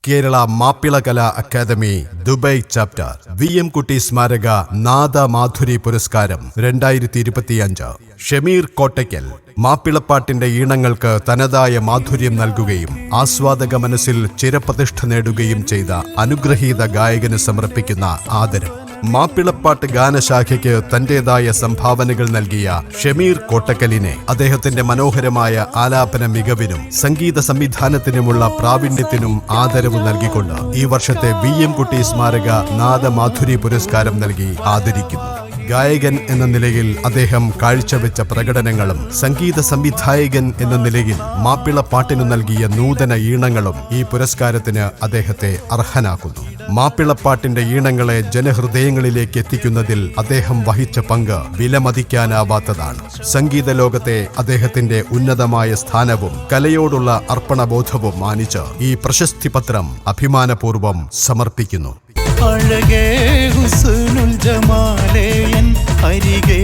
Kerala Mappilakala academy Dubai chapter VM Kutty സ്മാരക നാദമാധുരി പുരസ്കാരം 2025. ഷമീർ കോട്ടയ്ക്കൽ മാപ്പിളപ്പാട്ടിന്റെ ഈണങ്ങൾക്ക് തനതായ മാധുര്യം നൽകുകയും ആസ്വാദക മനസ്സിൽ ചിരപ്രതിഷ്ഠ നേടുകയും ചെയ്ത അനുഗ്രഹീത ഗായകന് സമർപ്പിക്കുന്ന ആദരം. മാപ്പിളപ്പാട്ട് ഗാനശാഖയ്ക്ക് തന്റേതായ സംഭാവനകൾ നൽകിയ ഷമീർ കോട്ടക്കലിനെ അദ്ദേഹത്തിന്റെ മനോഹരമായ ആലാപന മികവിനും സംഗീത സംവിധാനത്തിനുമുള്ള പ്രാവീണ്യത്തിനും ആദരവ് നൽകിക്കൊണ്ട് ഈ വർഷത്തെ VM കുട്ടി സ്മാരക നാദമാധുരി പുരസ്കാരം നൽകി ആദരിക്കുന്നു. ഗായകൻ എന്ന നിലയിൽ അദ്ദേഹം കാഴ്ചവെച്ച പ്രകടനങ്ങളും സംഗീത സംവിധായകൻ എന്ന നിലയിൽ മാപ്പിളപ്പാട്ടിനു നൽകിയ നൂതന ഈണങ്ങളും ഈ പുരസ്കാരത്തിന് അദ്ദേഹത്തെ അർഹനാക്കുന്നു. മാപ്പിളപ്പാട്ടിന്റെ ഈണങ്ങളെ ജനഹൃദയങ്ങളിലേക്ക് എത്തിക്കുന്നതിൽ അദ്ദേഹം വഹിച്ച പങ്ക് വിലമതിക്കാനാവാത്തതാണ്. സംഗീത ലോകത്തെ അദ്ദേഹത്തിന്റെ ഉന്നതമായ സ്ഥാനവും കലയോടുള്ള അർപ്പണബോധവും മാനിച്ച് ഈ പ്രശസ്തി പത്രം അഭിമാനപൂർവ്വം സമർപ്പിക്കുന്നു. അഴകേ ഹുസ്നുൽ ജമാലേ എൻ അരികെ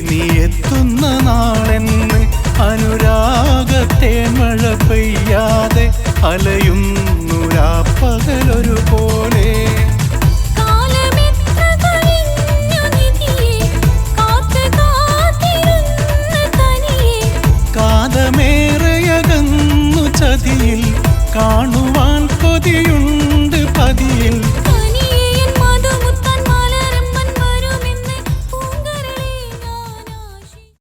നീ എത്തുന്ന നാളെന്ന് അനുരാഗത്തെ മഴ പെയ്യാതെ അലയുന്നുരാ പകലൊരു പോലെ. കാതമേറെയകന്നു ചതിയിൽ കാണുവാൻ കൊതിയുണ്ട് പതിയിൽ